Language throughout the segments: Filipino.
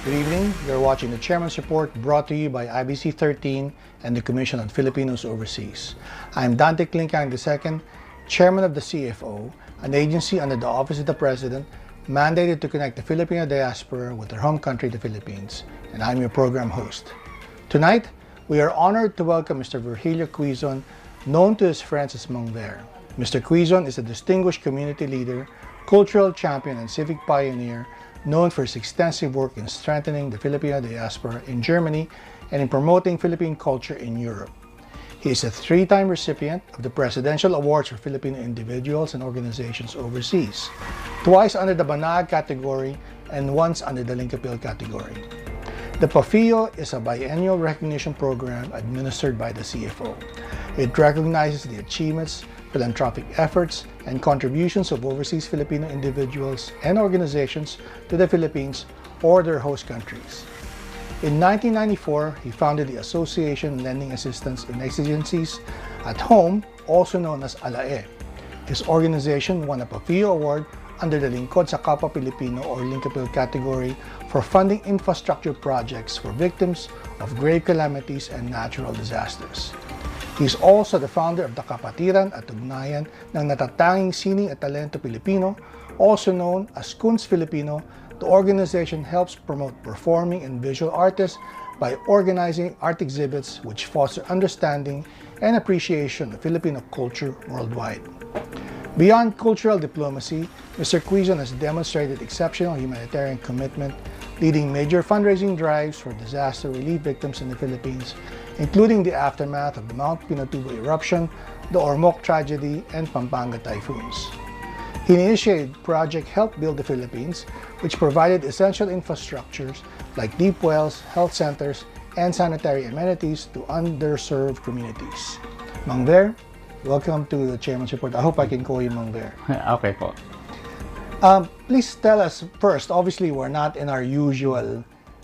Good evening. You're watching the Chairman's Report brought to you by IBC 13 and the Commission on Filipinos Overseas. I'm Dante Klinkang II, Chairman of the CFO, an agency under the Office of the President mandated to connect the Filipino diaspora with their home country, the Philippines, and I'm your program host. Tonight, we are honored to welcome Mr. Virgilio Quizon, known to his friends as Mang Ver. Mr. Quizon is a distinguished community leader, cultural champion, and civic pioneer known for his extensive work in strengthening the Filipino diaspora in Germany and in promoting Philippine culture in Europe. He is a three-time recipient of the Presidential Awards for Filipino individuals and organizations overseas, twice under the Banag category and once under the Linkapil category. The PAFIO is a biennial recognition program administered by the CFO. It recognizes the achievements, philanthropic efforts, and contributions of overseas Filipino individuals and organizations to the Philippines or their host countries. In 1994, he founded the Association Lending Assistance in Exigencies at Home, also known as ALAE. His organization won a PAFIO Award under the Lingkod sa Kapwa Pilipino or Linkapil category for funding infrastructure projects for victims of grave calamities and natural disasters. He is also the founder of the Kapatiran at Ugnayan ng Natatanging Sining at Talento Pilipino, also known as Kunst Filipino. The organization helps promote performing and visual artists by organizing art exhibits which foster understanding and appreciation of Filipino culture worldwide. Beyond cultural diplomacy, Mr. Quizon has demonstrated exceptional humanitarian commitment, leading major fundraising drives for disaster relief victims in the Philippines, including the aftermath of the Mount Pinatubo eruption, the Ormoc tragedy, and Pampanga typhoons. He initiated Project Help Build the Philippines, which provided essential infrastructures like deep wells, health centers, and sanitary amenities to underserved communities. Mang Ver, welcome to the Chairman's Report. I hope I can call you Mang Ver. Okay po. Please tell us first, obviously we're not in our usual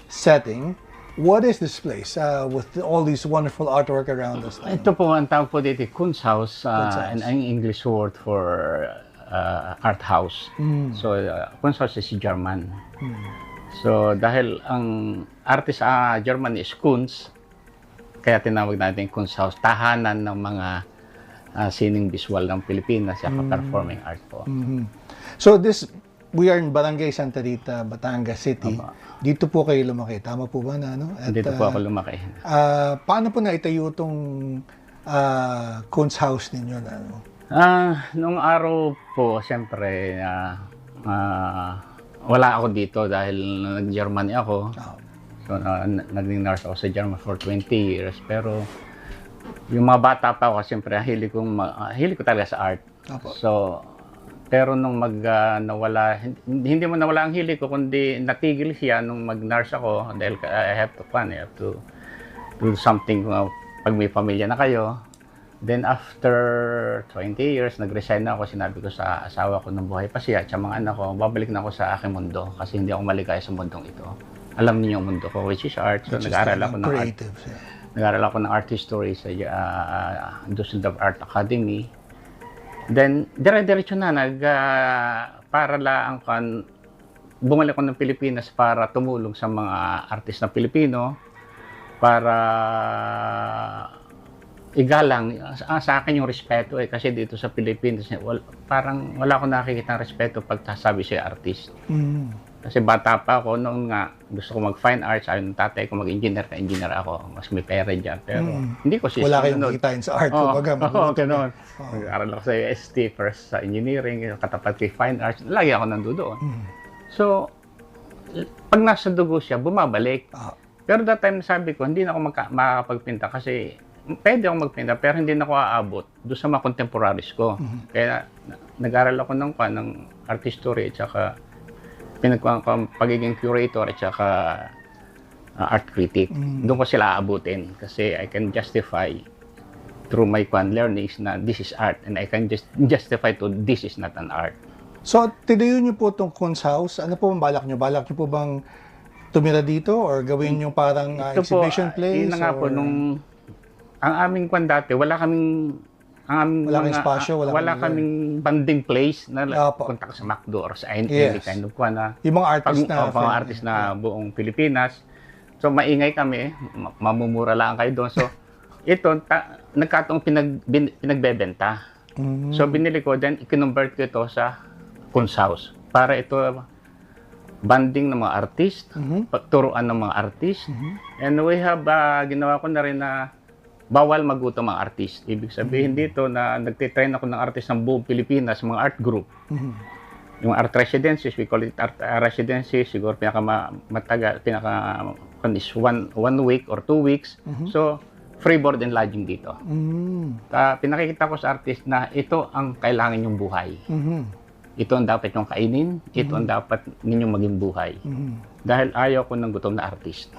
setting. What is this place with all these wonderful artwork around us? Ito po, ang tawag po dito, Kunsthaus, Kunsthaus. an English word for art house. So, Kunsthaus is German. So, dahil ang artist sa German is Kunst, kaya tinawag natin Kunsthaus, tahanan ng mga sining visual ng Pilipinas, saka performing art po. So we are in Barangay Santa Rita, Batangas City. Opo. Dito po kayo lumaki. Tama po ba na? No? At, Dito po ako lumaki. paano po naitayo itong Kunsthaus ninyo? Na, ano? Nung araw po, siyempre, wala ako dito dahil nag-Germany ako. So, naging nurse ako sa Germany for 20 years. Pero, yung mga bata pa ako, siyempre, hilig ko talaga sa art. Opo. So, pero nung nawala, hindi mo nawala ang hilig ko, kundi natigil siya nung mag-nurse ako dahil I have to do something pag may pamilya na kayo. Then after 20 years, nag-resign na ako. Sinabi ko sa asawa ko nung buhay pa siya at sa mga anak ko, babalik na ako sa aking mundo kasi hindi ako maligaya sa mundong ito. Alam niyo yung mundo ko, which is art. So nag-aaral ako ng art. Nag-aaral ako ng art history sa Düsseldorf Art Academy. Then, dire-diretso na, para lang bumalik ko ng Pilipinas para tumulong sa mga artist na Pilipino, para igalang sa akin yung respeto kasi dito sa Pilipinas, parang wala akong nakikita ng respeto pag sasabi siya artist. Kasi bata pa ako, noon nga gusto ko mag-fine arts, ayaw ng tatay ko mag-engineer, ka-engineer ako, mas may pera dyan. Pero hindi ko siya wala kayong nakikitain sa art. Ganoon. Nag-aral ako sa UST, first sa engineering, katapat kay fine arts, lagi ako nandoon. So, pag nasa dugo siya, bumabalik. Pero that time sabi ko, hindi na ako makakapagpinta kasi pwede akong magpinta, pero hindi na ako aabot doon sa mga contemporaries ko. Kaya nag-aral ako ng art history at saka pagiging curator at saka art critic. Doon ko sila aabutin kasi I can justify through my learnings na this is art and I can just justify to this is not an art. So, tinayo niyo po itong Kunsthaus. Ano po ang balak niyo? Balak niyo po bang tumira dito or gawin yung parang exhibition place? Yun na nga po, ang aming dati, wala kaming Wala kang espasyo, wala kaming banding place na Opo. punta ka sa McDo or sa any Yes. kind of kwan na Yung mga artist na mga artist na buong Pilipinas. So maingay kami, mamumura lang kayo doon. So ito nagkataong pinagbebenta. So binili ko, then i-convert ko ito sa Kunz House para ito banding ng mga artist, pagturuan ng mga artist. And we have ginawa ko na rin na bawal magutom ang artist. Ibig sabihin dito na nagtitrain ako ng artist ng buong Pilipinas, mga art group. Yung art residencies, we call it art residencies, siguro pinakamatagal, is one week or 2 weeks. So, free board and lodging dito. Pinakikita ko sa artist na ito ang kailangan yung buhay. Ito ang dapat yung kainin, ito ang dapat ninyong maging buhay. Dahil ayaw ko ng gutom na artist.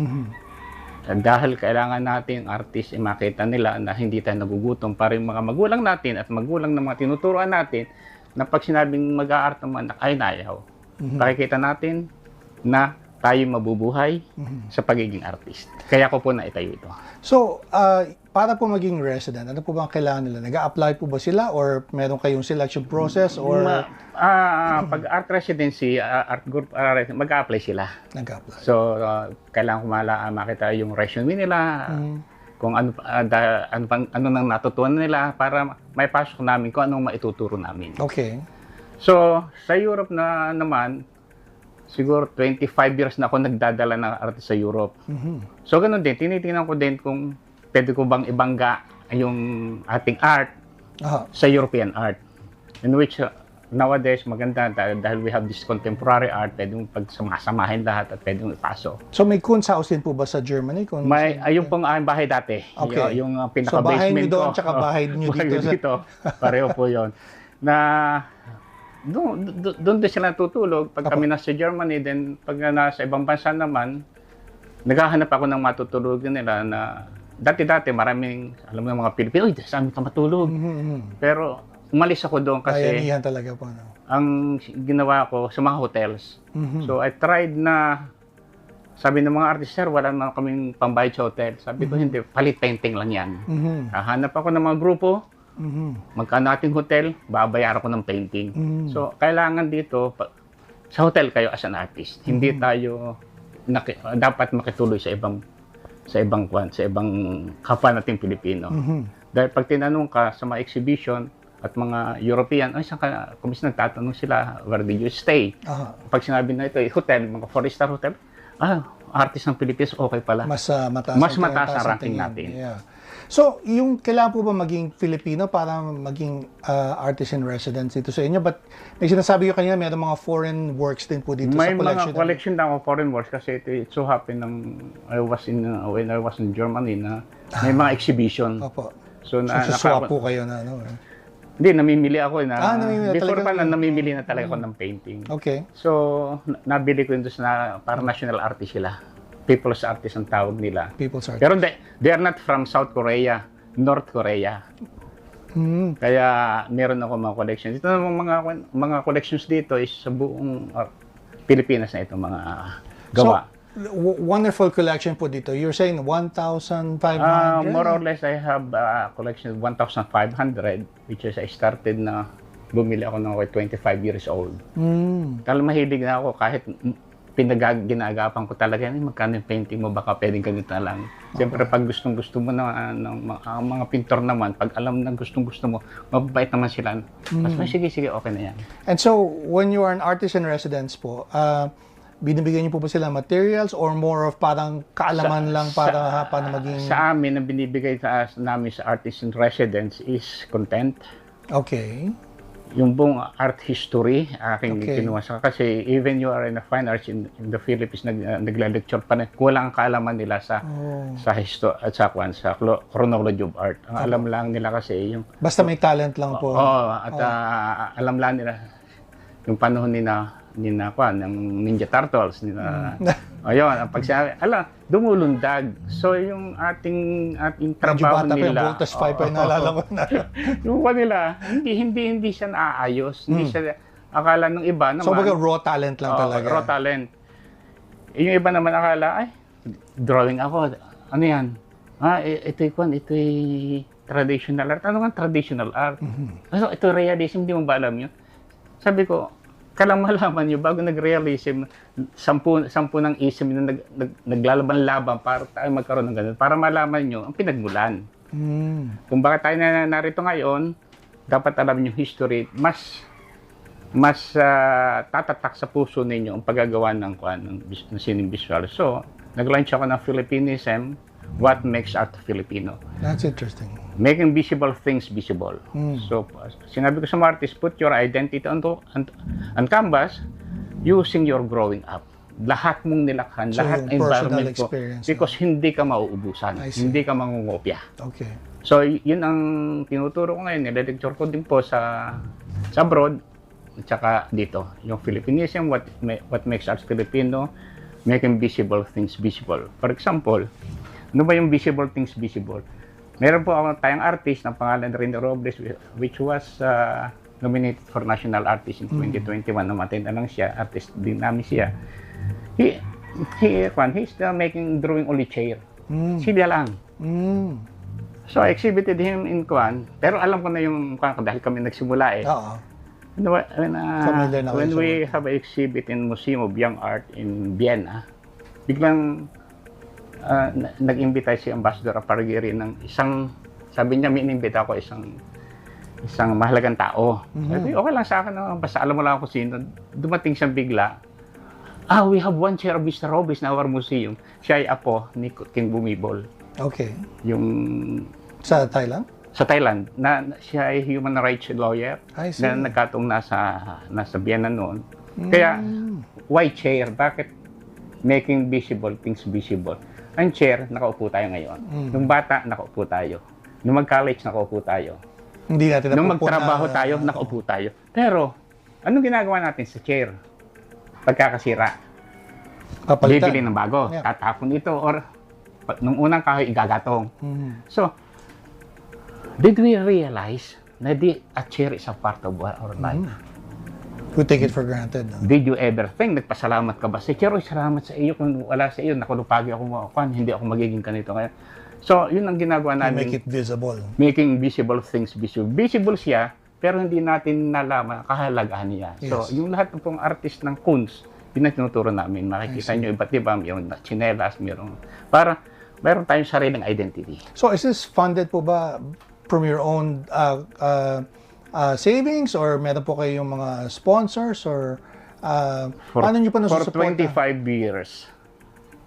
Dahil kailangan natin artist makita nila na hindi tayo nagugutom para yung mga magulang natin at magulang ng mga tinuturuan natin na pag sinabing mag-a-art naman ay nayaw. Pakikita natin na tayo mabubuhay sa pagiging artist. Kaya ko po naitayo ito. So, para po maging resident, ano po ba ang kailangan nila? Nag-a-apply po ba sila or meron kayong selection process or pag art residency, art group, mag-a-apply sila. nag-a-apply? So, kailangan ko makita yung resume nila, kung ano nang natutunan nila para may pasok namin kung anong maituturo namin. Okay. So, sa Europe na naman, siguro 25 years na ako nagdadala ng artist sa Europe. So, ganun din. Tinitingnan ko din kung pwede ko bang ibangga yung ating art sa European art. In which, nowadays, maganda dahil we have this contemporary art, pwede mong pagsamasamahin lahat at pwede mong ipasok. So, may Kunz House din po ba sa Germany? Yung pong aking bahay dati. Okay. Yung So, bahay pinaka-basement niyo doon, ko. tsaka bahay niyo dito. Pareho po yun. Na doon din sila natutulog. Pag kami nasa Germany, then pag nasa ibang bansa naman, naghahanap ako ng matutulogin nila na dati-dati maraming, alam mo mga Pilipino, uy, sa amin ka matulog. Pero umalis ako doon kasi Bayanihan talaga po. No? ang ginawa ko sa mga hotels. So I tried na, sabi ng mga artist, sir, wala naman kaming pambayad sa hotel. Sabi ko, hindi, palit painting lang yan. Hahanap ako ng mga grupo, magkano ating hotel, babayaran ko ng painting. So, kailangan dito, sa hotel kayo as an artist. Hindi tayo dapat makituloy sa ibang kapwa nating Pilipino. Dahil pag tinanong ka sa mga exhibition at mga European, ay saan ka, kung nagtatanong sila, where did you stay? Pag sinabi na ito, hotel, mga 4-star hotel, artist ng Pilipinas, okay pala. Mas mataas ang ranking natin. Yeah. So, yung kailangan po ba maging Filipino para maging artist in residence dito sa inyo? But may sinasabi ko kanina, mayroon mga foreign works din po dito May sa collection. mga collection na ako foreign works kasi it so happened when I was in Germany na may mga exhibition. Opo. So, swap po kayo na ano. Hindi, namimili ako. namimili Before talaga. pa, namimili na talaga ako ng painting. Okay. So, nabili ko yun doon para national artist sila. People's artist ang tawag nila. People's art. Pero they are not from South Korea, North Korea. Kaya meron ako mga collections. Ito namang mga collections dito is sa buong Pilipinas na ito mga gawa. So, wonderful collection po dito. You're saying 1,500? More or less, I have a collection of 1,500, which is I started na bumili ako nung 25 years old. Dahil mahilig na ako kahit ginagapan ko talaga, magkano yung painting mo, baka pwedeng ganito na lang. Siyempre, pag gustong-gusto mo na, mga pintor naman, pag alam na gustong-gusto mo, mababait naman sila. Mas sige, okay na yan. And so, when you are an artist in residence po, binibigyan niyo po ba sila materials or more of parang kaalaman lang para paano maging... Sa amin, ang binibigay namin sa artist in residence is content. Okay. Yung buong art history, aking Okay. kinuha sa kasi even you are in a fine arts in the Philippines, nagla-lecture pa rin, kulang ang kaalaman nila sa history at sa chronology of art. Ang alam lang nila kasi yung Basta may talent lang po. alam lang nila yung panahon ng Ninja Turtles ayun, ang pagsabi, dumulundag. So yung ating trabaho Medyo bata nila. pa yung Voltas 5 pa yung naalala ko na. Yung kanila, hindi siya naayos. Hindi siya, akala ng iba naman. So baga raw talent lang talaga. Raw talent. Yung iba naman akala, drawing ako. Ano yan? Ito'y traditional art. Ano nga traditional art? So, ito realism, hindi mo ba alam yun? Sabi ko, kailang malaman nyo, bago nag-realism, sampu ng ism na naglalaban-laban para tayo magkaroon ng ganun, para malaman nyo ang pinagmulan. Kung bakit tayo narito ngayon, dapat alam nyo history, mas tatatak sa puso ninyo ang paggagawa ng sining visual. So, nag-launch ako ng Filipinism, what makes art Filipino. That's interesting. Making visible things visible. So, sinabi ko sa mga artist, put your identity on canvas using your growing up. Lahat mong nilakhan, So, lahat yung environment personal mo. experience, Because hindi ka mauubusan, hindi ka mangungopia. Okay. So, yun ang tinuturo ko ngayon. Nile-lecture ko din po sa abroad, at saka dito. Yung Filipinism, what makes art Filipino, making visible things visible. For example, ano ba yung visible things visible? Meron po tayong artist ng pangalan Rene Robles, which was nominated for National Artist in 2021. Namatay na lang siya, artist din namin siya. He's still drawing only chair. Sila lang. So I exhibited him in pero alam ko na yung dahil kami nagsimula eh. Oo. When we have an exhibit in Museum of Young Art in Vienna, biglang nag-imbita si Ambassador Apargiri ng sabi niya, min-imbita ko isang mahalagang tao. Sabi, okay lang sa akin, basta alam mo lang ako sino. Dumating siyang bigla, we have one chair of Mr. Robles in our museum. Siya ay apo ni King Bumibol. Okay. Yung Sa Thailand? Sa Thailand, siya ay human rights lawyer na nagkataong nasa Vienna noon. Kaya, why chair? Bakit making visible things visible? Ang chair, nakaupo tayo ngayon. Nung bata, nakaupo tayo. Nung mag-college, nakaupo tayo. Hindi natin nung magtrabaho tayo, nakaupo tayo. Pero, anong ginagawa natin sa chair? Pagkakasira, bibili ng bago, tatapon ito, or nung unang kahoy, igagatong. So, did we realize na a chair is a part of our life? We take it for granted. No? Did you ever think, nagpasalamat ka ba sa chair? Salamat sa iyo. Kung wala sa iyo, nakulupagi ako, hindi ako magiging ganito. So, yun ang ginagawa namin. Make it visible. Making visible things visible. Visible siya, pero hindi natin nalaman kahalagahan niya. So, yung lahat ng pong artist ng Kunst, yun ang tinuturo namin. Makikita nyo iba't iba, mayroong chinelas, mayroong tayong sariling identity. So, is this funded po ba from your own savings, or meron po kayong mga sponsors, or paano nyo pa nasusuporta? For 25 years,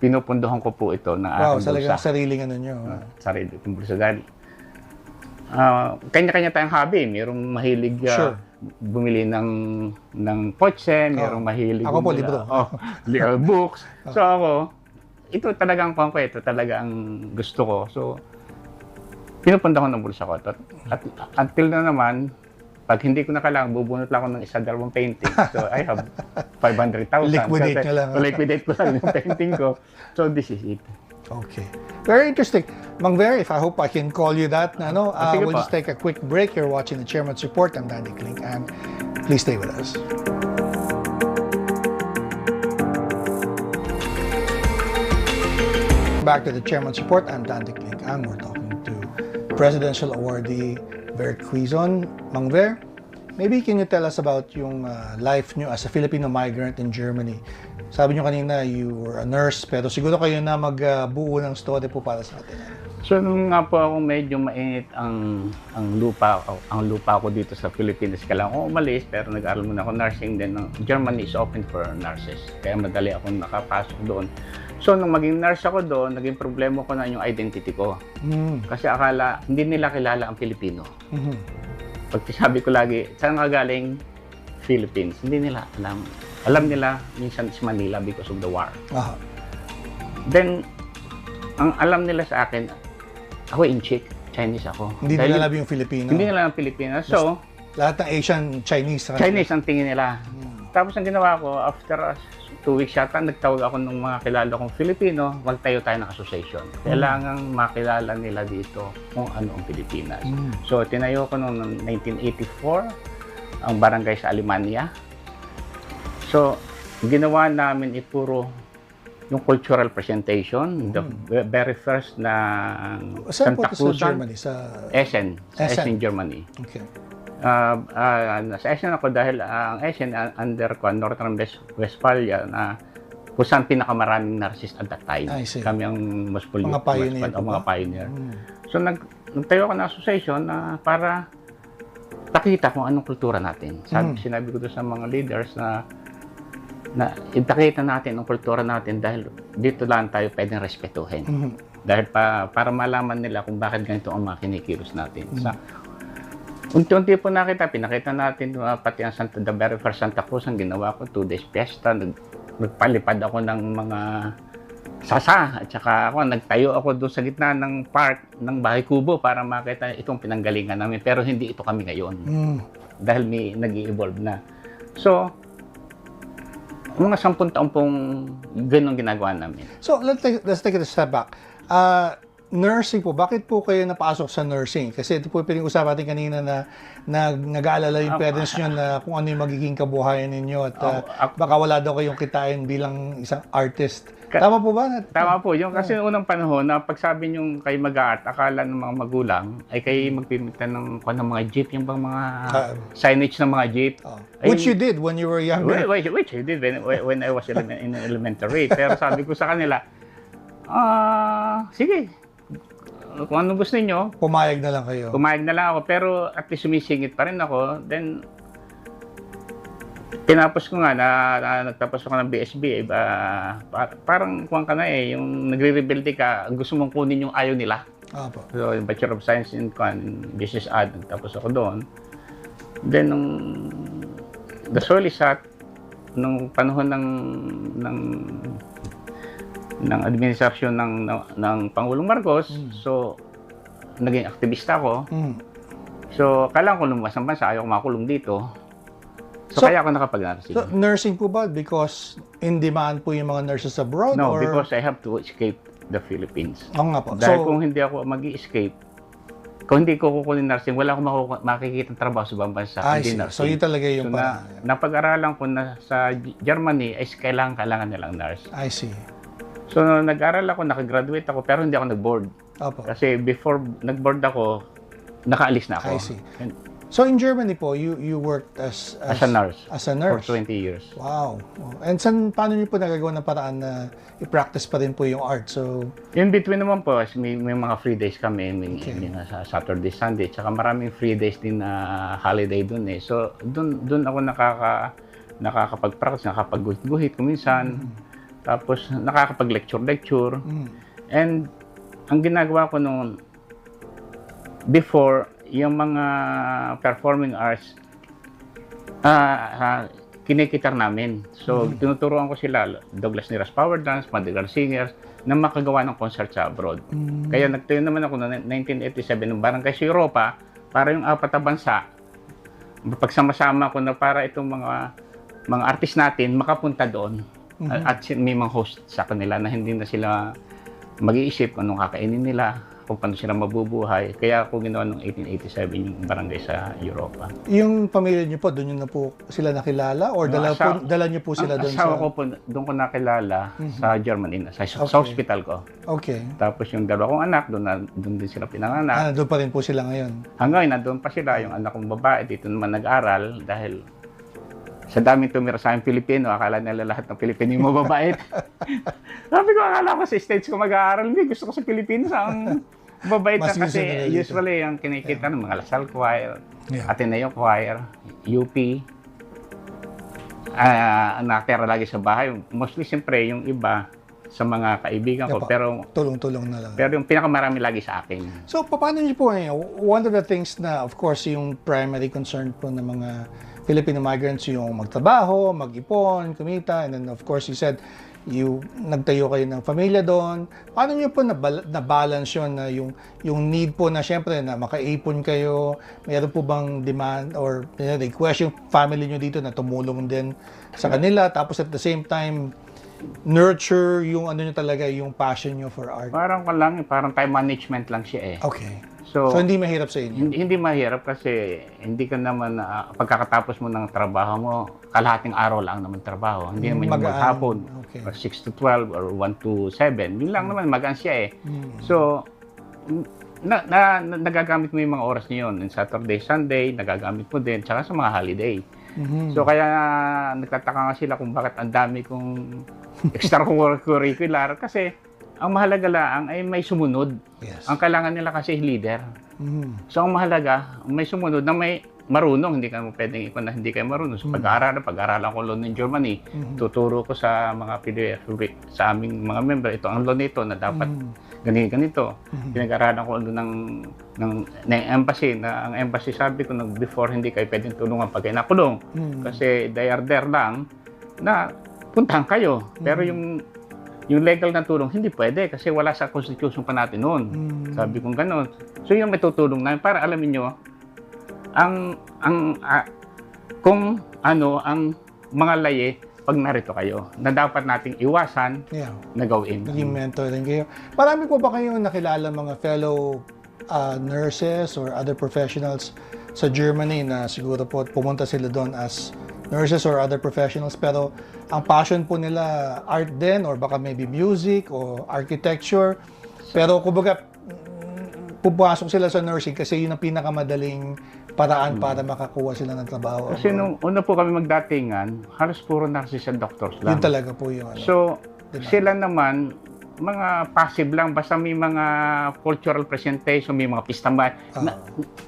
pinupunduhan ko po ito na aking bulsa. Sariling ano nyo. Sarili kong bulsa. Dahil kanya-kanya tayong hobby. Merong mahilig bumili ng kotse, merong mahilig ako po, libro. Books. So ako, ito talaga ang gusto ko. So, pinupunta ko ng bulsa ko. At until na naman, pag hindi ko na kailangan, bubunot lang ako ng dalawang painting. So, I have 500,000. Liquidate nyo lang. Liquidate ko lang yung painting ko. So, this is it. Okay. Very interesting. Mang Ver, if I hope I can call you that. We'll just take a quick break. You're watching the Chairman's Report. I'm Danny Klink, and please stay with us. Back to the Chairman's Report. I'm Dante Klink, and we're talking to Presidential Awardee Ver Quizon. Mang Ver, maybe can you tell us about yung life nyo as a Filipino migrant in Germany? Sabi nyo kanina, you were a nurse, pero siguro kayo na magbuo ng story po para sa atin. So, nung nga po ako medyo mainit ang lupa ko dito sa Philippines, kailangan ko umalis, pero nag-aral muna ako nursing. Then, Germany is open for nurses, kaya madali akong nakapasok doon. So, nung maging nurse ako doon, naging problema ko na yung identity ko. Kasi akala, hindi nila kilala ang Pilipino. Pag sabi ko lagi, saan nga galing? Philippines. Hindi nila alam. Alam nila, minsan is Manila because of the war. Then, ang alam nila sa akin, ako Inchik, Chinese ako. Hindi nila alam yung Filipino. Hindi nila alam Pilipino. So, lahat ng Asian, Chinese. Chinese ang tingin nila. Tapos ang ginawa ko, after 2 weeks yata, nagtawag ako ng mga kilala kong Filipino, magtayo tayo ng association. Kailangang makilala nila dito kung ano ang Pilipinas. So, tinayo ko noong 1984, ang barangay sa Alemania. So, ginawa namin puro yung cultural presentation, the very first na Saan po Santa ito sa Cruzan, Germany? Sa Essen, Germany. Okay. Nasa Essen ako dahil ang Essen under Northern Westphalia na kung saan pinakamaraming nurses at that time. I see. Kami ang mas Mga pioneer po mga ba? pioneer. So nagtayo ako ng association na para pakita kung anong kultura natin. Sinabi ko doon sa mga leaders na ipakita natin ang kultura natin dahil dito lang tayo pwedeng respetuhin. Dahil para malaman nila kung bakit ganito ang mga kinikilos natin. Unti-unti po pinakita natin pati ang the very first Santa Cruz ang ginawa ko, 2 days fiesta, nagpalipad ako ng mga sasa at saka nagtayo ako doon sa gitna ng park ng Bahay Kubo para makita itong pinanggalingan namin pero hindi ito kami ngayon. Dahil may nag-i-evolve na. So, mga 10 taon pong ganun ginagawa namin. So, let's take it a step back. Nursing po, bakit po kayo napasok sa nursing? Kasi ito po pinag-usapan natin kanina na nag-aalala yung parents nyo na kung ano yung magiging kabuhayan ninyo at baka wala daw kayong kitain bilang isang artist. Tama po ba? Tama po. Yung kasi unang panahon na pagsabi nyo kayo mag-art, akala ng mga magulang ay kayo magpimita ng mga jeep, yung bang mga signage ng mga jeep. Which you did when you were younger. Which I did when I was in elementary. Pero sabi ko sa kanila, sige, kung ano gusto niyo, pumayag na lang kayo. Pumayag na lang ako, pero at least sumisingit pa rin ako. Then, tinapos ko nga nagtapos ako ng BSB, parang kuwan ka na yung nagre-rebelde ka, gusto mong kunin yung ayaw nila. So, yung Bachelor of Science in Business Ad, nagtapos ako doon. Then, the Solisat, nung panahon ng administrasyon ng Pangulong Marcos, so naging aktivista ako. So kailangan ko lumabas ng bansa, ayaw ko makulong dito. So kaya ako nakapag-nursing. So nursing po ba because in demand po yung mga nurses abroad? No, or? because I have to escape the Philippines. Oo nga po. Dahil kung hindi ako mag-i-escape, kung hindi ko kukunin nursing, wala akong makikita trabaho sa ibang bansa. So yun talaga yung napag-aralan ko na sa Germany ay kailangan nilang nurse. I see. So, nag-aral ako, nakagraduate ako, pero hindi ako nag-board. Kasi before nag-board ako, nakaalis na ako. I see. So, in Germany po, you worked as a nurse. As a nurse? For 20 years. Wow. And paano niyo po nagagawa ng paraan na i-practice pa rin po yung art? So, in between naman po, may mga free days kami, may sa Saturday, Sunday, tsaka maraming free days din na holiday dun eh. So, dun ako nakakapag-practice, nakakapag-guhit-guhit kuminsan. Tapos nakakapag-lecture. And ang ginagawa ko noon, before, yung mga performing arts, kinikitar namin. So, tinuturuan ko sila, Douglas Neras Power Dance, Madrigal Singers, na makagawa ng concert sa abroad. Kaya nagtayo naman ako noong 1987 ng barangay sa Europa, para yung 4 na bansa, pagsama-sama ko na para itong mga artist natin makapunta doon. At may mga host sa kanila na hindi na sila mag-iisip kung anong kakainin nila, kung paano sila mabubuhay. Kaya ako ginawa noong 1887 yung barangay sa Europa. Yung pamilya niyo po, doon na po sila nakilala? Or dala niyo po sila doon sa... Asawa ko po, doon ko nakilala sa Germany, sa hospital ko. Okay. Tapos yung 2 kong anak, doon din sila pinanganak. Doon pa rin po sila ngayon? Hanggang nandun pa sila. Yung anak kong babae, dito naman nag-aral dahil sa daming tumira sa aking Pilipino, akala nila lahat ng Pilipino yung mababait. Sabi ko, akala ko sa States ko mag-aaral. Hindi, gusto ko sa Pilipinas ang mababait na kasi usually ang kinikita ng mga Lasal Choir, Ateneo Choir, UP, nakatira lagi sa bahay. Mostly, siyempre, yung iba sa mga kaibigan ko. Pero tulong-tulong na lang. Pero yung pinakamarami lagi sa akin. So, paano niyo po one of the things na, of course, yung primary concern po ng mga Filipino migrants yung magtrabaho, mag-ipon, kumita, and then of course you said nagtayo kayo ng pamilya doon. Paano niyo po na-balance yun na yung need po na syempre na makaipon kayo, mayroon po bang demand or request yung family niyo dito na tumulong din sa kanila, tapos at the same time nurture yung niyo talaga yung passion niyo for art? Parang time management lang siya eh. Okay. So hindi mahirap sa inyo? Hindi mahirap kasi hindi ka naman, pagkakatapos mo ng trabaho mo, kalahating araw lang naman trabaho. Hindi naman yung maghapon. Okay. or 6 to 12 or 1 to 7. Yun lang naman, magaan siya eh. So, nagagamit mo yung mga oras niyo yun. Saturday, Sunday, nagagamit mo din, tsaka sa mga holiday. So, kaya nagtataka nga sila kung bakit ang dami kong extracurricular kasi ang mahalaga lang ay may sumunod. Yes. Ang kailangan nila kasi leader. So, ang mahalaga, may sumunod na may marunong. Hindi ka mo pwedeng ikon na hindi kayo marunong. So, pag-aaralan ko law in Germany, tuturo ko sa mga PDF, sa aming mga member, ito ang law nito na dapat ganito. Pinag-aralan ko ng embassy, na ang embassy sabi ko before hindi kayo pwedeng tulungan pag nakulong. Kasi they are there lang na puntahan kayo. Pero yung legal na tulong, hindi pwede kasi wala sa constitution pa natin noon. Sabi kong gano'n. So yung may tutulong namin para alamin nyo, kung ang mga laye pag narito kayo, na dapat nating iwasan na gawin. Naging mentor din kayo. Marami po ba kayong nakilala mga fellow nurses or other professionals sa Germany na siguro po pumunta sila doon as nurses or other professionals pero ang passion po nila art din or baka maybe music o architecture pero kumbaga pupasok sila sa nursing kasi yun ang pinakamadaling paraan para makakuha sila ng trabaho. Kasi nung una po kami magdatingan, halos puro nurses and doctors lang. Yun talaga po yung So, sila naman mga passive lang, basta may mga cultural presentation, may mga pista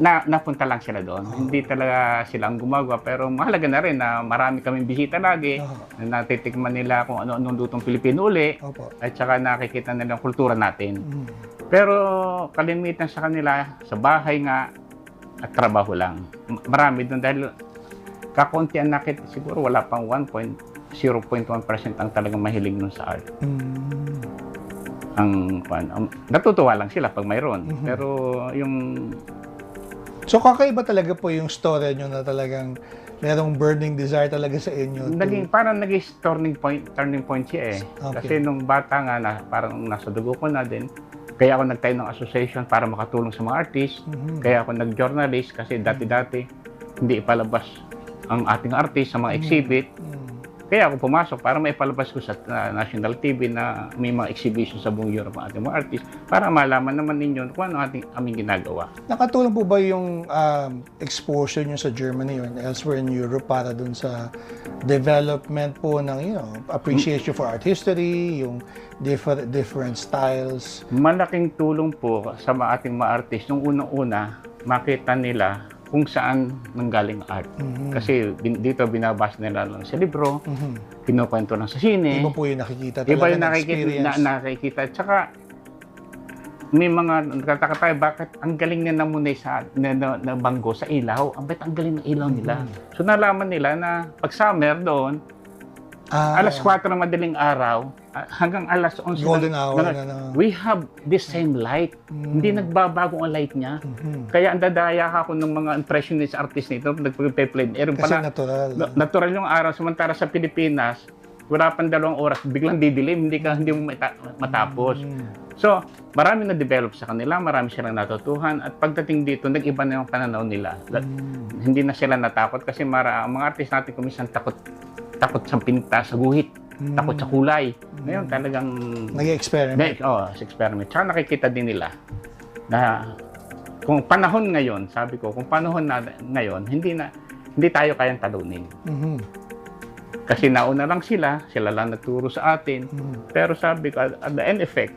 napunta lang sila doon. Hindi talaga sila ang gumagawa, pero mahalaga na rin na marami kaming bisita lagi, na natitikman nila kung ano-anong lutong Pilipino uli, at saka nakikita nila ang kultura natin. Pero kalimitan sa kanila, sa bahay nga, at trabaho lang. Marami doon dahil kakunti ang nakita, siguro wala pang 0.1% ang talagang mahilig nun sa art. Natutuwa lang sila pag mayroon. Pero yung... So kakaiba talaga po yung story nyo na talagang merong burning desire talaga sa inyo. Parang naging turning point siya eh. Kasi nung bata nga, parang nasa dugo ko na din. Kaya ako nagtayo ng association para makatulong sa mga artist. Kaya ako nag-journalist kasi dati-dati hindi ipalabas ang ating artist sa mga exhibit. Kaya ako pumasok para maipalabas ko sa national TV na may mga exhibition sa buong Europe ang ating mga artist para malaman naman ninyo kung ano aming ginagawa. Nakatulong po ba yung exposure nyo sa Germany or elsewhere in Europe para dun sa development po ng appreciation for art history, yung different styles? Malaking tulong po sa ating mga artist nung unang-una makita nila kung saan nanggaling art. Kasi dito binabasa nila lang sa libro, kinukwento lang sa sine. Iba po yung nakikita talaga. Iba yung nakikita. Tsaka may mga nagtataka tayo, bakit ang galing na namunay na banggo sa ilaw? Ang galing ng ilaw nila. So nalaman nila na pag summer doon, alas 4 ng madaling araw, hanggang alas 11 golden hour we have the same light. Hindi nagbabago ang light niya. Kaya ang dadaya ako ng mga impressionist artist nito, nagpe-play. Kasi natural yung araw. Samantala sa Pilipinas, wala pang 2 oras, biglang didilim, hindi mo matapos. So, marami na-develop sa kanila, marami silang natutuhan, at pagdating dito, nag-iba na yung pananaw nila. Hindi na sila natakot kasi mga artist natin kuminsan takot sa pinta, sa guhit, takot sa kulay. Ngayon talagang nag-experiment. Sa experiment. Tsaka nakikita din nila na kung panahon ngayon, sabi ko, kung panahon na ngayon, hindi tayo kayang talunin. Kasi nauna lang sila lang nagturo sa atin. Pero sabi ko, at the end effect,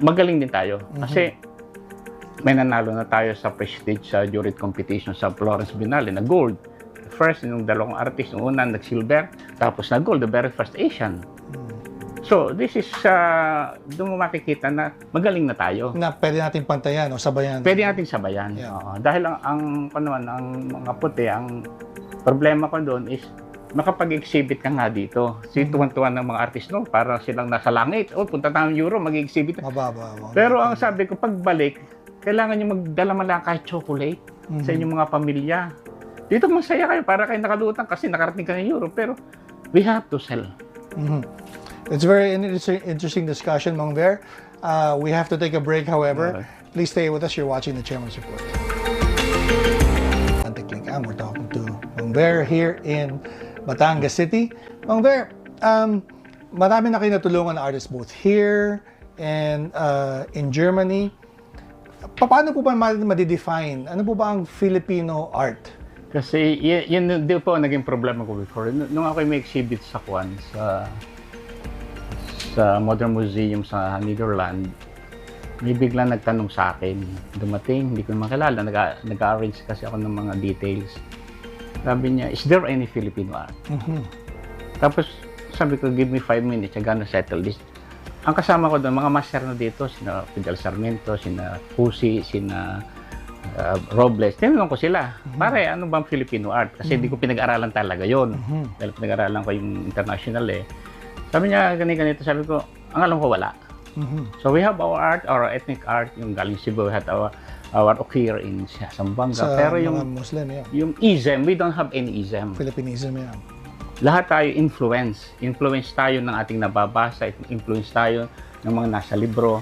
magaling din tayo. Kasi may nanalo na tayo sa prestige sa jury competition sa Florence Biennale na gold. First, yung 2 artist, yung una nag-silver, tapos nag-gold, the very first Asian. So, this is, doon mo makikita na magaling na tayo. Na pwede natin pantayan o sabayan. Pwede natin sabayan. Dahil ang mga puti, ang problema ko doon is, makapag-exhibit ka nga dito. Tuwan-tuwan ng mga artist, no? Para silang nasa langit. Punta tayo ng Euro, mag-exhibit. Mababa. Pero ang sabi ko, pagbalik, kailangan nyo magdala man lang kahit chocolate sa inyong mga pamilya. Dito masaya kayo para kayo nakalutang kasi nakarating ka ng Europe, pero we have to sell. It's very interesting discussion, Mang Ver. We have to take a break, however. Please stay with us. You're watching the Chairman's Report. We're talking to Mang Ver here in Batangas City. Mang Ver, marami na kayo natulungan na artists both here and in Germany. Paano po ba ma-define? Ano po ba ang Filipino art? Kasi yun din po naging problema ko before. Nung ako may exhibit sa Kwan, sa Modern Museum sa Netherlands, may biglang nagtanong sa akin. Dumating, hindi ko naman kilala. Nag-arrange kasi ako ng mga details. Sabi niya, is there any Filipino art? Tapos sabi ko, give me 5 minutes, I'm gonna settle this. Ang kasama ko doon, mga master na dito, sina Fidel Sarmiento, sina Pusi, sina Robles. Tinanong ko sila, pare, ano bang Filipino art? Kasi hindi ko pinag-aralan talaga yon. Dahil pinag-aralan ko yung international eh. Sabi niya, ganito, sabi ko, ang alam ko wala. So we have our art, our ethnic art, yung galing Cebu, we had our Okir in Zamboanga. Pero yung Muslim, yung ism, we don't have any ism. Filipinism, Lahat tayo influence tayo ng ating nababasa, influence tayo ng mga nasa libro.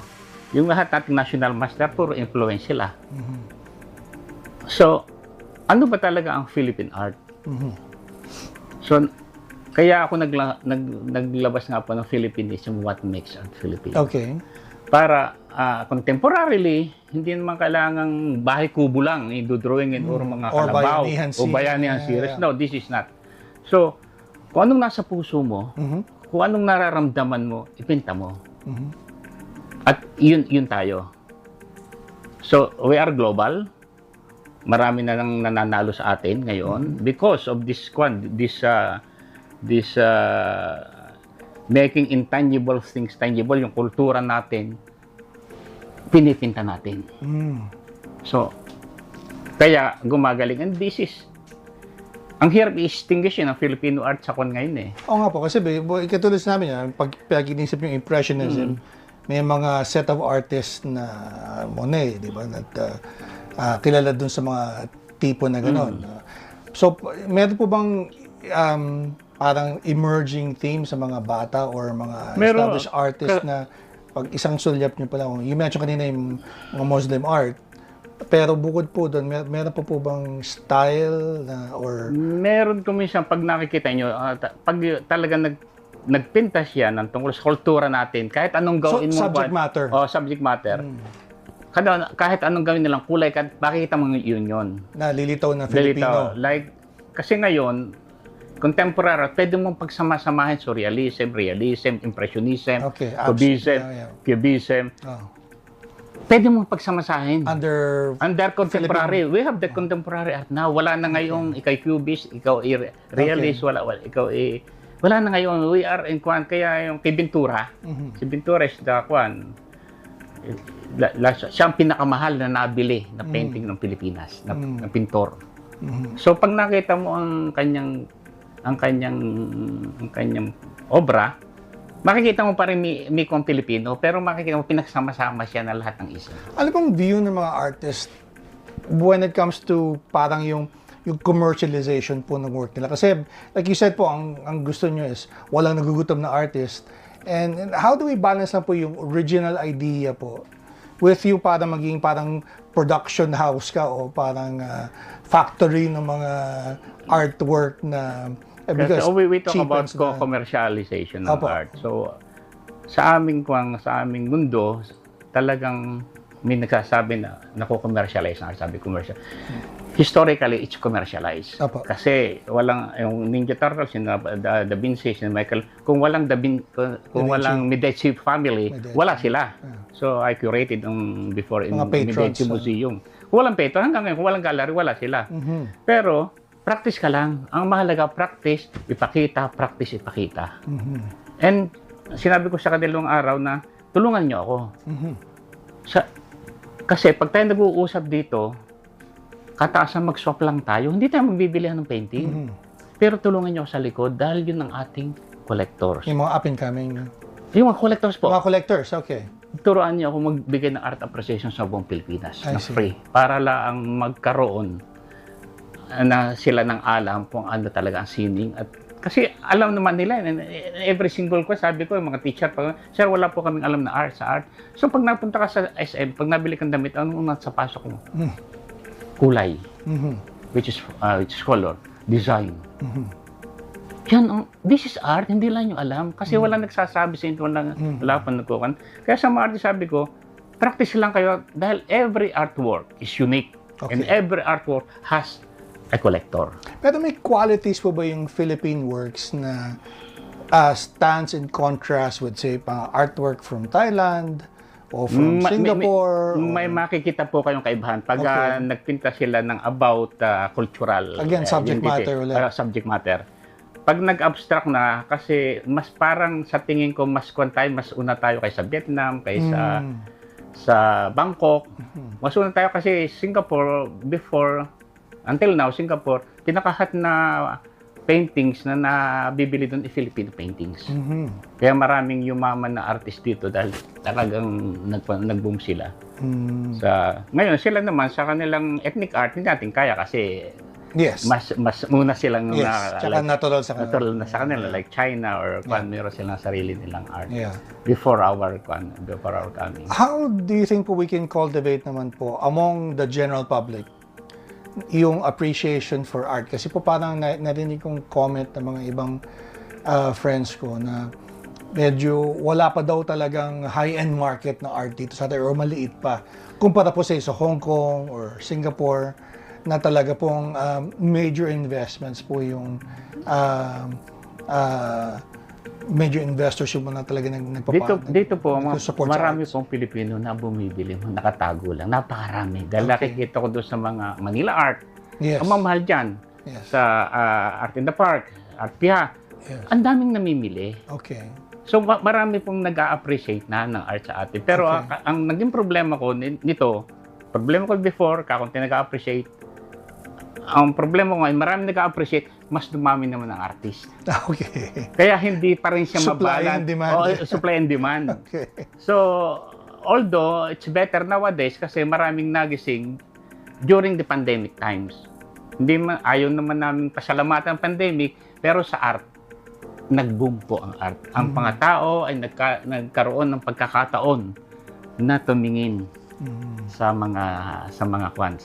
Yung lahat nating national master, puro influence sila. So, ano ba talaga ang Philippine art? So, kaya ako naglabas nga po ng Philippinism, what makes art Philippine. Okay. Para contemporarily, hindi naman kailangang bahay kubo lang, i-drawing or mga kalabaw o bayanihan series. No, this is not. So, kung anong nasa puso mo, kung anong nararamdaman mo, ipinta mo. At yun tayo. So, we are global. Marami na nang nananalo sa atin ngayon because of this making intangible things tangible, yung kultura natin, pinipinta natin. So, kaya gumagaling. And this is, ang hirap i-distinguish ang Filipino art sa kwan ngayon eh. Oo nga po, kasi ikatuloy sa namin yan, pag inisip yung Impressionism, may mga set of artists na Monet, di ba, kilala dun sa mga tipo na gano'n. So, meron po bang parang emerging theme sa mga bata or mga established artists na pag isang sulyap nyo pala, you mentioned kanina yung mga Muslim art, pero bukod po doon, meron po bang style na or... Meron ko minsan pag nakikita nyo, pag talagang nagpinta siya ng tungkol sa kultura natin, kahit anong gawin mo... Subject matter. Subject matter. Kahit anong gawin nilang kulay, makikita mo yun. Nalilitaw na Filipino. Like, kasi ngayon, contemporary, pwede mong pagsama-samahin surrealism, realism, impressionism, cubism. Pwede mong pagsamasahin. Under contemporary. Philippine. We have the contemporary art now. Wala na ngayong ikaw cubist, ikaw realist, wala na ngayon. We are in kwan, kaya yung kay Ventura, si Ventura is the kwan, siya ang pinakamahal na nabili na painting ng Pilipinas, na pintor. So pag nakita mo ang kanyang obra, makikita mo pa rin may kung Pilipino, pero makikita mo pinagsama-sama siya na lahat ng isa. Ano pong view ng mga artist when it comes to parang yung commercialization po ng work nila? Kasi like you said po, ang gusto nyo is walang nagugutom na artist. And how do we balance na po yung original idea po with you para maging parang production house ka o parang factory ng mga artwork na because we talk about commercialization ng art. So sa aming mundo, talagang may nagsasabi na nako-commercialize ang art, sabi commercial. Historically, it's commercialized. Kasi walang yung Ninja Turtles, Da Vinci, Michael, kung walang walang Medici family, wala sila. So I curated before in Medici Museum. Kung walang patron, hanggang ngayon, kung walang gallery, wala sila. Pero practice ka lang. Ang mahalaga, practice, ipakita. And sinabi ko sa kanilang araw na tulungan niyo ako. Kasi pag tayo nag-uusap dito, kataasan mag-swap lang tayo, hindi tayo magbibilihan ng painting. Pero tulungan niyo ako sa likod dahil yun ang ating collectors. Yung mga up and coming. Yung mga collectors po. Mga collectors, okay. Turuan niyo ako magbigay ng art appreciation sa buong Pilipinas na free. Para lang magkaroon na sila ng alam kung ano talaga ang sining. At kasi alam naman nila, every single ko, sabi ko, yung mga teacher, sir, wala po kaming alam na art sa art. So pag napunta ka sa SM, pag nabili kang damit, ano nasa pasok mo? Kulay, which is color, design. this is art, hindi lang nyo alam. Kasi wala nagsasabi sa inyo, wala pa nagkukan. Kaya sa mga artist, sabi ko, practice lang kayo dahil every artwork is unique. Okay. And every artwork has a collector. Pero may qualities po ba yung Philippine works na stands in contrast with, say, artwork from Thailand o from Singapore? May makikita po kayong kaibahan pag nagpinta sila ng about cultural. Again, subject matter ulit. Subject matter. Pag nag-abstract na, kasi mas parang sa tingin ko, mas una tayo kaysa Vietnam, kaysa sa Bangkok. Mas una tayo kasi Singapore, until now, Singapore, pinakahat na paintings na nabibili doon Filipino paintings. Kaya maraming yumaman na artist dito dahil talagang nag-boom sila. Ngayon, sila naman sa kanilang ethnic art, hindi natin kaya kasi yes. Mas muna silang tsaka natural sa kanila. Natural na sa kanila, like China or meron silang sarili nilang art. Yeah. Before our coming. How do you think po we can cultivate naman po among the general public yung appreciation for art? Kasi po parang narinig kong comment ng mga ibang friends ko na medyo wala pa daw talagang high-end market na art dito sa atin or maliit pa. Kumpara po sa Hong Kong or Singapore na talaga pong major investments po yung major investors yung na talaga dito po marami pong Pilipino na bumibili, nakatago lang, napakarami. Dahil nakikita ko doon sa mga Manila Art. Yes. Ang mamahal dyan. Yes. Sa Art in the Park, Art Piha. Yes. Ang daming namimili. Okay. So marami pong nag-a-appreciate na ng art sa atin. Pero ang naging problema ko nito, problema ko before, kakunti nag-a-appreciate. Ang problema ko ngayon, marami nag-a-appreciate, mas dumami naman ang artist. Okay. Kaya hindi pa rin siya Supply and demand. Supply and demand. Okay. So, although it's better nowadays kasi maraming nagising during the pandemic times. Ayaw naman namin pasalamatan ang pandemic, pero sa art, nag-boom po ang art. Ang mga tao ay nagkaroon ng pagkakataon na tumingin sa mga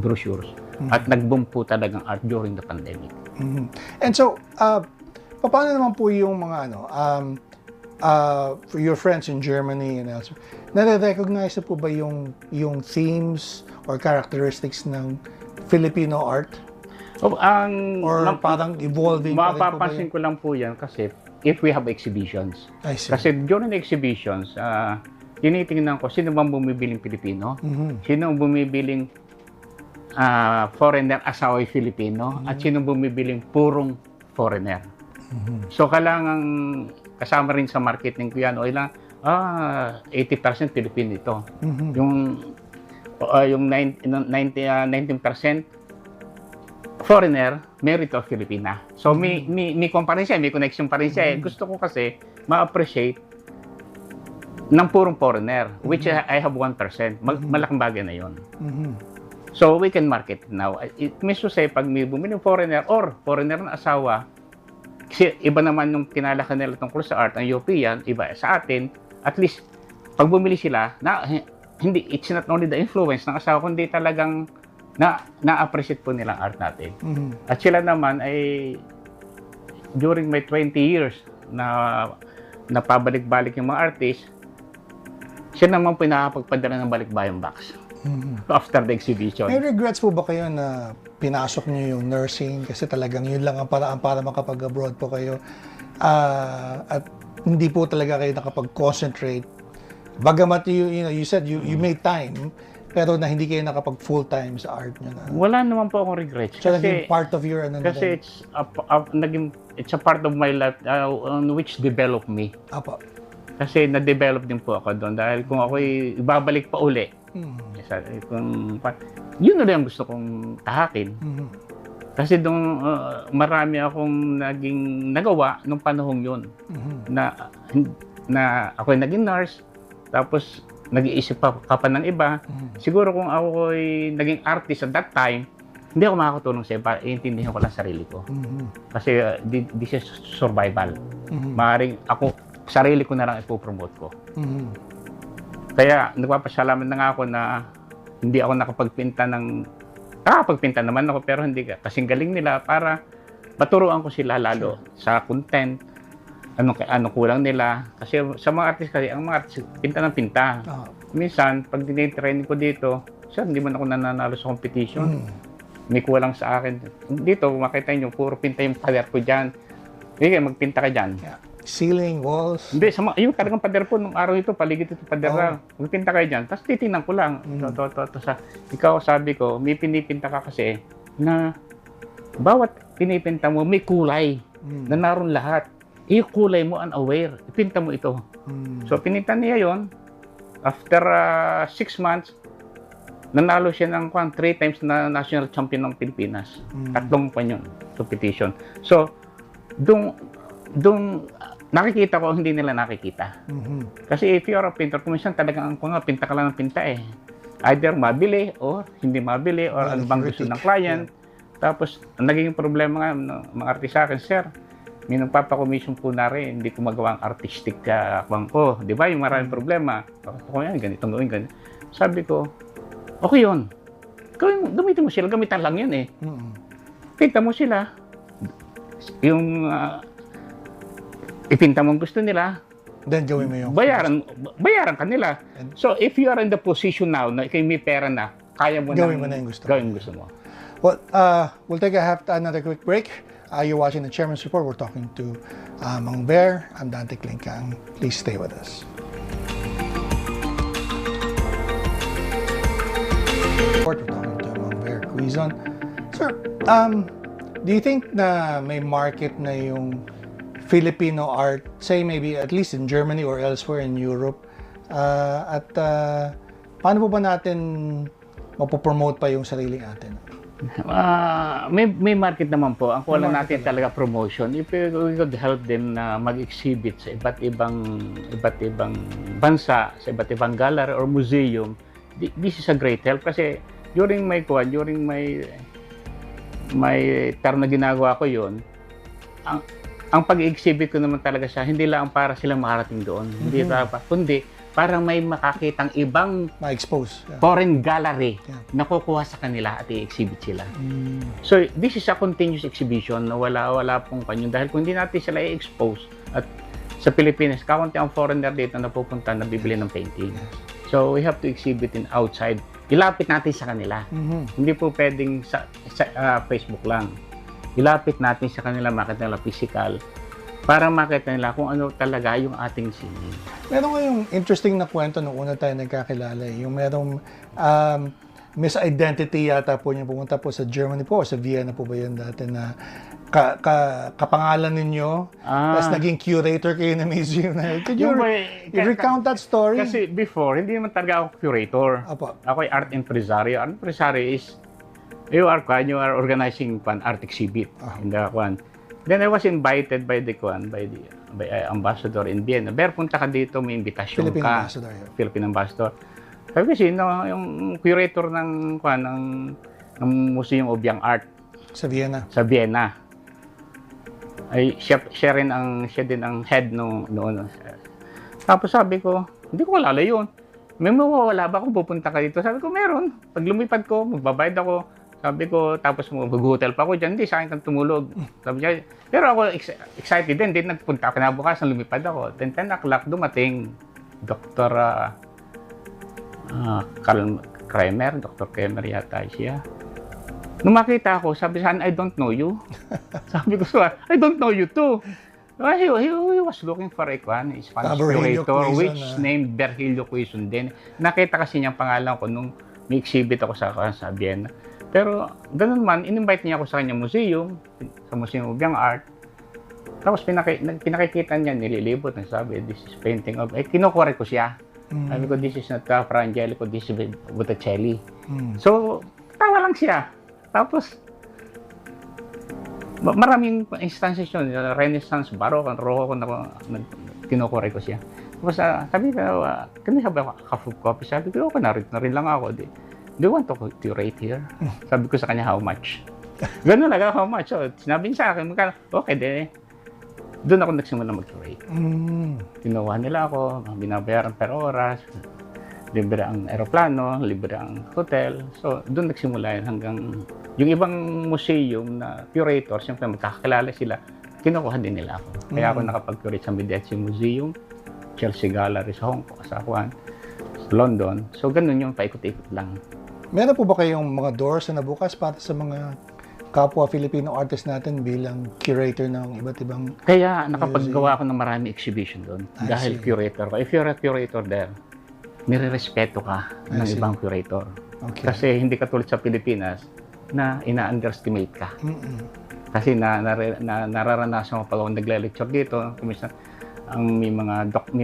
brochures at nag-boom po talagang art during the pandemic. And so paano naman po yung mga for your friends in Germany and elsewhere, nare-recognize na po ba yung themes or characteristics ng Filipino art? Or parang evolving pa rin po ba mapapansin ko lang po yan kasi if we have exhibitions. I see. Kasi during the exhibitions, tinitingnan ko sino bang bumibiling Pilipino, sino bumibiling foreigner asaway Filipino, at sino bumibiling purong foreigner. So kailangan kasama rin sa marketing ko yan, o ilang 80% Pilipino ito. Yung 19% foreigner, meron ito Filipina. So may compare siya, may connection pa rin siya. Gusto ko kasi ma-appreciate ng purong foreigner, which I have 1%. Malaking bagay na yon. So we can market it now. It means to say, pag may bumili foreigner or foreigner na asawa, kasi iba naman yung kinalakan nila tungkol sa art, ang European, iba sa atin, at least, pag bumili sila, hindi, it's not only the influence ng asawa, kundi talagang na-appreciate po nilang art natin. At sila naman ay, during my 20 years na pabalik-balik yung mga artist, siya naman po nakapagpadala ng balikbayang box after the exhibition. May regrets po ba kayo na pinasok niyo yung nursing kasi talagang yun lang ang paraan para makapag-abroad po kayo at hindi po talaga kayo nakapag-concentrate? Bagamat you said you made time, pero na hindi kayo nakapag full-time sa art niyo na. Wala naman po akong regrets. So naging part of your kasi it's a part of my life on which developed me. Apa. Kasi na-develop din po ako doon dahil kung ako'y ibabalik pa uli, yun na rin ang gusto kong tahakin. Kasi doon marami akong nagawa nung panahong yun. Na ako'y naging nurse, tapos nag-iisip pa ng iba. Siguro kung ako'y naging artist at that time, hindi ako makakatulong sa iba, iintindihan ko lang sarili ko. Kasi this is survival. Maaaring ako, sarili ko na lang ipopromote ko. Kaya nagpapasalamat na nga ako na hindi ako nakapagpinta naman ako pero hindi kasing galing nila para Paturuan ko sila lalo sa content, ano kulang nila. Kasi sa mga artist kasi, ang mga artist, pinta ng pinta. Minsan, pag dinitraining ko dito, sir, hindi man ako nananalo sa competition. May kulang sa akin. Dito, makita nyo, puro pinta yung pader ko dyan. Sige, magpinta ka dyan. Yeah. Ceiling, walls. Hindi, yung talagang pader po, nung araw ito, paligid ito pader na. Magpinta kayo dyan. Tapos titingnan ko lang. Ikaw, sabi ko, may pinipinta ka kasi na bawat pinipinta mo, may kulay na naroon lahat. Yung kulay mo, unaware. Ipinta mo ito. So, pinita niya yon. After 6 months, nanalo siya ng 3 times na national champion ng Pilipinas. 3 pa yun, competition. So, dung nakikita ko, hindi nila nakikita. Kasi if you are a painter, kuminsan talagang pinta ka lang ng pinta eh. Either mabili or hindi mabili or ano bang gusto ng client. Tapos, ang naging problema nga ng mga artist sa akin, sir, may nagpapakomission po na rin, hindi ko magawa ang artistic kwang ko. Di ba? Yung maraming problema. Ako yan, ganito gawin, ganito. Sabi ko, okay yun. Gamitin mo sila, gamitan lang yun eh. Pinta mo sila. Yung ipinta mo gusto nila, then gawin mo yung bayaran ka nila. So if you are in the position now na ikaw may pera na, kaya mo gawin mo na yung gusto mo. Well, we'll take another quick break. You're watching the Chairman's Report. We're talking to Mang Bear. I'm Dante Klinkang. Please stay with us. We're talking to Mang Bear Quizon. Sir, do you think na may market na yung Filipino art, say maybe at least in Germany or elsewhere in Europe, at paano po ba natin mapopromote pa yung sarili natin? May market naman po. Ang kulang natin talaga promotion. If we could help them na mag-exhibit sa iba't ibang bansa, sa iba't ibang gallery or museum, this is a great help. Kasi during my term na ginagawa ko yun, ang pag-exhibit ko naman talaga siya, hindi lang para silang makarating doon. Hindi kundi para may makakitang ibang ma-expose foreign gallery na kukuha sa kanila at i-exhibit sila. So, this is a continuous exhibition na wala pong kanyo. Dahil kung hindi natin sila i-expose at sa Pilipinas, kaunti ang foreigner dito na pupunta na bibili ng painting. So, we have to exhibit in outside. Ilapit natin sa kanila. Hindi po pwedeng sa Facebook lang. Ilapit natin sa kanila, makita nila physical, para makita nila kung ano talaga yung ating sining. Meron kayong interesting na kwento nung una tayo nagkakilala. Yung merong misidentity yata po niya pumunta po sa Germany po, o sa Vienna po ba yun dati na kapangalan ninyo, tapos naging curator kayo ng museum na. Could you recount that story? Kasi before, hindi naman talaga ako curator. Ako ay art impresario. Art impresario is you are organizing an art exhibit in the one. Then I was invited by the ambassador in Vienna. Ber, punta ka dito, may invitation ka. Philippine ambassador. Sabi ko, sino yung curator ng Museum of Young Art sa Vienna. Sa Vienna. Ay siya din ang head noon. Tapos sabi ko, hindi ko kilala yun. May mawawala ba kung pupunta ka dito? Sabi ko, meron. Pag lumipad ko, magbabayad ako. Sabi ko, tapos mag-hotel pa ako dyan. Hindi, sa akin kang tumulog. Sabi niya, pero ako excited din. Then nagpunta ako, kinabukasan, lumipad ako. Then 10 o'clock, dumating Dr. Dr. Kremer yata siya. Nung makita ako, sabi sa akin, I don't know you. Sabi ko, I don't know you too. He was looking for a Spanish curator, which named Virgilio Quizon din. Nakita kasi niyang pangalan ko nung may exhibit ako sa Vienna. Pero ganun man, in-invite niya ako sa kanyang museum, sa Museum of Young Art. Tapos pinakikita niya, nililibot, sabi, this is painting of, kinukorek ko siya. Sabi ko, this is not Fra Angelico, this is Botticelli. So, tawa lang siya. Tapos, maraming instances yun, Renaissance, Baroque, Rococo, kinukorek ko siya. Tapos sabi ko, can I have a cup of coffee? Sabi ko, okay, na rin lang ako. Do you want to curate here? Sabi ko sa kanya, how much? Ganun lang, how much? So, sinabi niya sa akin, okay, doon ako nagsimula mag-curate. Tinuha nila ako, binabayaran per oras. libre ang eroplano, libre ang hotel. So, doon nagsimula yun hanggang yung ibang museum na curator, siyempre magkakakilala sila, kinukuha din nila ako. Kaya ako nakapag-curate sa Medici Museum, Chelsea Gallery sa Hong Kong, sa London. So, ganun yung paikot-ikot lang. Meron po ba kayong mga doors na nabukas para sa mga kapwa Filipino artist natin bilang curator ng iba't ibang... Kaya nakapaggawa ako ng marami exhibition doon dahil curator ko. If you're a curator there, nire-respeto ka ng ibang curator. Okay. Kasi hindi katulad sa Pilipinas na ina-underestimate ka. Kasi nararanasan ko pag ako nagle-lecture dito, kuminsan ang may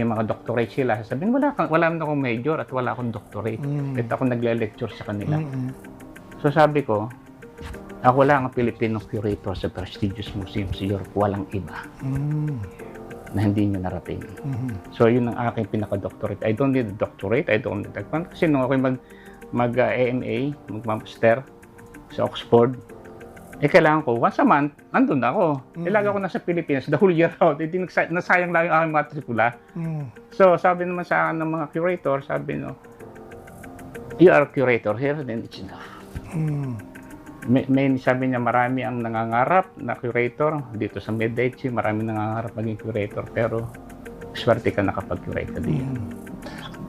mga doctorate sila, sabihin wala naman akong major at wala akong doctorate. At ako nagle-lecture sa kanila. So sabi ko, ako lang ang Filipino curator sa prestigious museum sa Europe, walang iba na hindi nyo narating. So yun ang aking pinaka-doctorate. I don't need a doctorate, I don't need a... Kasi nung ako mag-AMA, mag-master sa Oxford, kailangan ko, once a month, nandun ako. Lagi ako nasa Pilipinas, the whole year out. Hindi nasayang lang yung aking matrikula. So sabi naman sa akin ng mga curator, sabi no, you are a curator here, then it's enough. May sabi niya marami ang nangangarap na curator dito sa Medici, marami nangangarap maging curator, pero swerte ka nakapag-curate ka din.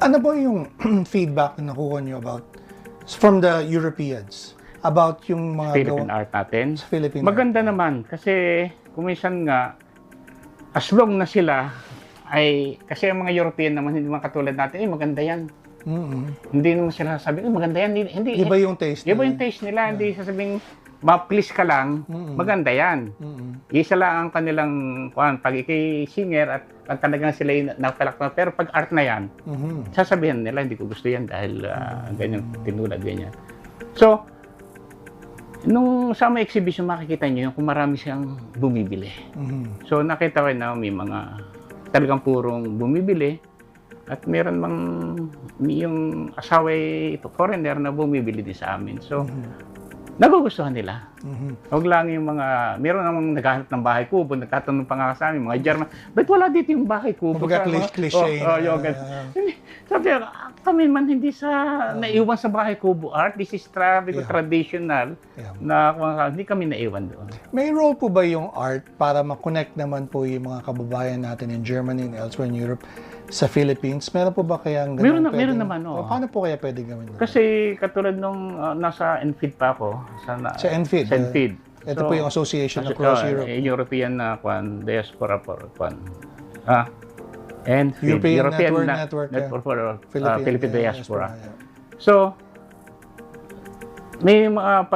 Ano ba yung feedback na nakuha niyo from the Europeans about yung mga Philippine art natin? Sa Philippine maganda art. naman kasi kuminsan nga as long na sila ay kasi ang mga European naman hindi man katulad natin, maganda yan. Hindi naman sila sasabihin, maganda yan. Hindi, iba yung taste nila. Iba yung taste nila. Hindi sasabing, ma-please ka lang, maganda yan. Isa lang ang kanilang, pag iki-singer at pag talagang sila yung napalakpan. Pero pag art na yan, sasabihin nila, hindi ko gusto yan dahil ganyan, tinulad, ganyan. So, nung sa mga exhibition, makikita nyo yung kung marami siyang bumibili. So, nakita ko na may mga talagang purong bumibili. At meron mang yung asawa foreigner na bumibili din sa amin. So, nagugustuhan nila. Huwag lang yung mga, meron namang naghahanap ng bahay kubo, nagtatanong pa nga sa amin, mga German, ba't wala dito yung bahay kubo? Kumbaga cliché. Sabi kami man hindi sa naiwan sa bahay kubo art, this is traditional, na hindi kami naiwan doon. May role po ba yung art para ma-connect naman po yung mga kababayan natin in Germany and elsewhere in Europe sa Philippines? Meron po ba kayang ganun? Meron naman, oo. Paano po kaya pwede gawin? Kasi katulad nung nasa ENFID pa ako, sa ENFID? Sa ENFID. Ito po yung association across Europe. European diaspora for ENFID, European Network for Philippine Diaspora. Yeah. So, may mga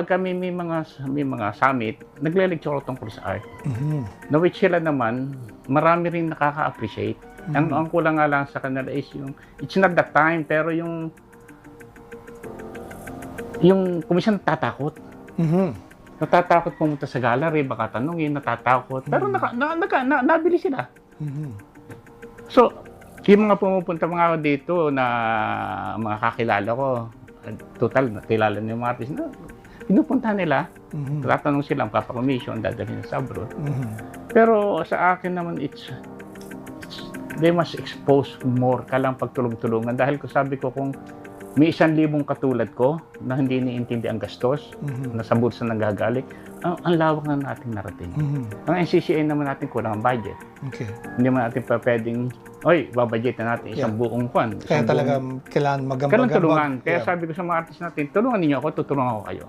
summit, nagle-lecture tungkol sa art. Na which sila naman, marami rin nakaka-appreciate. Ang kulang nga lang sa kanila is yung, it's not the time, pero yung kuminsan natatakot. Natatakot pumunta sa gallery, baka tanungin, natatakot. Pero nabili sila. So, yung mga pumupunta mga dito na mga kakilala ko, total, nakilala niyo yung mga artist na pinupunta nila, tatanong sila, papakommission, dadalhin sa abroad. Pero sa akin naman, they must expose more ka lang pagtulong-tulungan. Dahil sabi ko, kung may 1,000 katulad ko na hindi niintindi ang gastos, na sa bulsa nanggagaling, ang lawak na nating narating. Ang NCCA naman natin kulang ang budget. Okay. Hindi man natin pa pwedeng, babudget na natin isang buong kwan. Kaya talaga kailangan kailangan tulungan. Kaya sabi ko sa mga artist natin, tulungan ninyo ako, tutulungan ako kayo.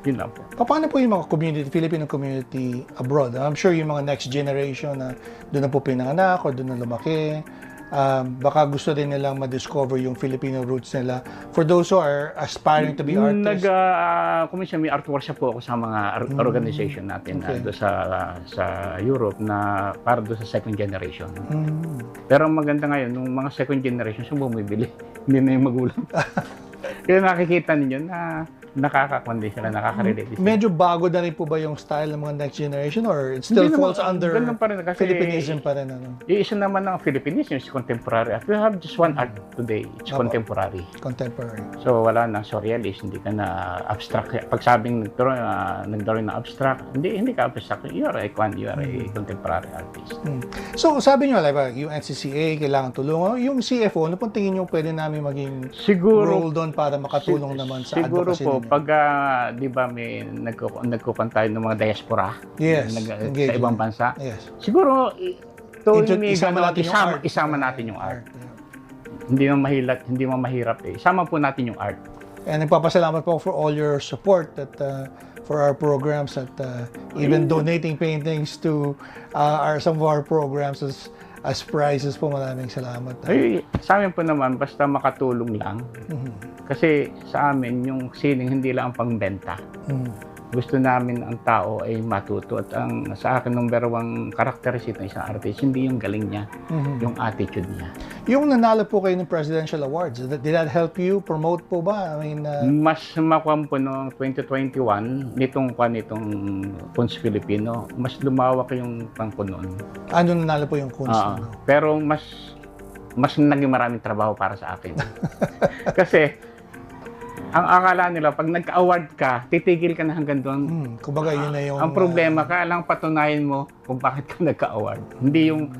Yun lang po. Paano po yung mga Filipino community abroad? I'm sure yung mga next generation na doon na po pinanganak o doon na lumaki, baka gusto din nilang ma-discover yung Filipino roots nila. For those who are aspiring to be artists. Kumisyon, may art workshop po ako sa mga organization natin doon sa Europe na para doon sa second generation. Pero ang maganda ngayon, nung mga second generation, yung bumibili, hindi na yung magulang. Kaya nakikita ninyo na nakakakundi sila, nakaka-relate sila. Medyo bago na rin po ba yung style ng mga next generation or it still Hindi falls naman, under ganun pa rin kasi Philippinism pa rin? Ano? Yung isa naman ng Philippinism is contemporary art. We have just one art today, it's Opo. contemporary. Contemporary. So wala na surrealist, hindi ka na abstract. Pag sabing nagdrawing na abstract, hindi ka abstract. You are a contemporary artist. So sabi nyo, like, yung NCCA, kailangan tulungan. Yung CFO, ano pong tingin nyo pwede namin maging role doon para makatulong naman sa siguro advocacy po, ninyo? pag di ba may nagkukantayo ng mga diaspora Yes, sa engaging. ibang bansa, Yes. siguro Isama natin yung art. Yeah. Hindi mo mahirap eh. Isama po natin yung art. And nagpapasalamat po for all your support that for our programs at even donating paintings to some of our programs as prizes po. Maraming salamat. Ay, sa amin po naman, basta makatulong lang. Kasi sa amin, yung sining hindi lang ang pangbenta. Gusto namin ang tao ay matuto. At ang sa akin, number one characteristic ng isang artist, hindi yung galing niya, yung attitude niya. Yung nanalo po kayo ng Presidential Awards, did that help you promote po ba? I mean, Mas makuha po noong 2021, nitong Kunst Filipino, mas lumawak yung pangko noon. ano nanalo po yung kunst? Pero mas naging maraming trabaho para sa akin. Kasi, ang akala nila, pag nagka-award ka, titigil ka na hanggang doon. Kumbaga, yun na yung... Ang problema, kailangang patunayan mo kung bakit ka nagka-award. Hindi yung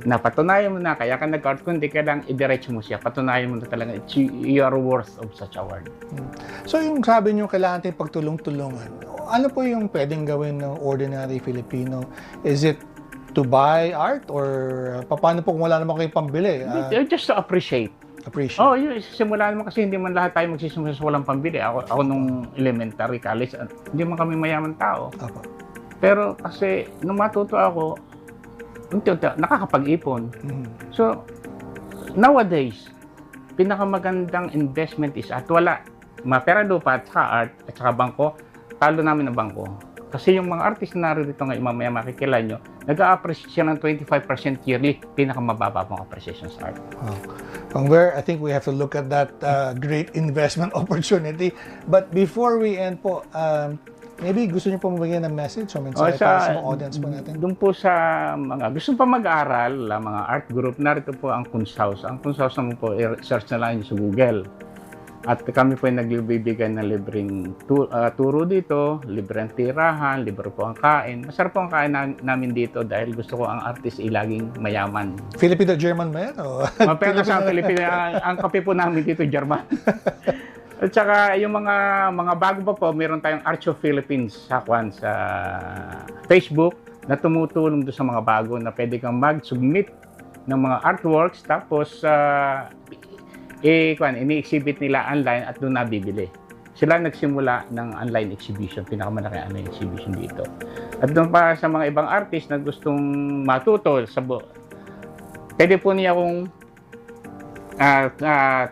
napatunayan mo na, kaya ka nag-award, kundi kailangang i-diretso mo siya. Patunayan mo na talaga, you are worth of such award. So, yung sabi nyo, kailangan tayong pagtulong-tulungan. Ano po yung pwedeng gawin ng ordinary Filipino? Is it to buy art or paano po kung wala naman kayong pambili? Just to appreciate. Appreciate. Yung simula naman kasi hindi man lahat tayo magsisimula sa walang pambili. Ako nung elementary, college, hindi man kami mayaman tao. Apo. Pero kasi nung matuto ako, unti-unti, nakakapag-ipon. So, nowadays, pinakamagandang investment is at wala. Mapera lupa at saka art at saka bangko, talo namin ng bangko. Kasi yung mga artist na narito ngayon, mamaya makikila nyo, nag-a-appreciate siya ng 25% yearly, pinakamababa pong appreciation sa art. Where I think we have to look at that great investment opportunity. But before we end po, maybe gusto niyo po mabigyan ng message o mensahe para sa mga audience po natin? Doon po sa mga gusto pa mag-aral, mga art group, narito po ang Kunst House. Ang Kunst House naman po, search na lang sa Google. At kami po ay nagbibigay ng libreng turo dito, libreng tirahan, libre po ang kain. Masarap po ang kain namin dito dahil gusto ko ang artist ay laging mayaman. Filipino-German ba yan? Pero sa Pilipinas, ang kape po namin dito, German. At saka yung mga bago pa po, meron tayong Arts of Philippines sa Facebook na tumutulong doon sa mga bago na pwede kang mag-submit ng mga artworks tapos ini-exhibit nila online at doon nabibili. Sila nagsimula ng online exhibition, pinakamalaki online exhibition dito. At doon pa sa mga ibang artist na gustong matuto pwede po niya akong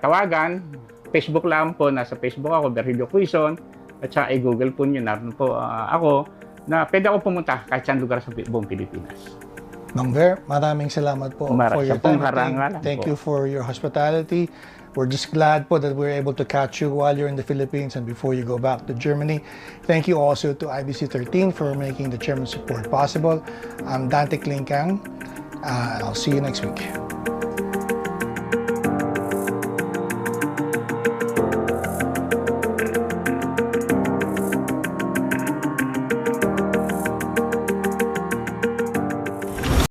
tawagan. Facebook lang po, nasa Facebook ako, Virgilio Quizon, at saka i-Google po nyo, naroon po ako, na pwede ako pumunta kahit saan lugar sa buong Pilipinas. Mang Ver, maraming salamat po for your time. Thank you for your hospitality. We're just glad po that we're able to catch you while you're in the Philippines and before you go back to Germany. Thank you also to IBC 13 for making the Chairman's Report possible. I'm Dante Klinkang, and I'll see you next week.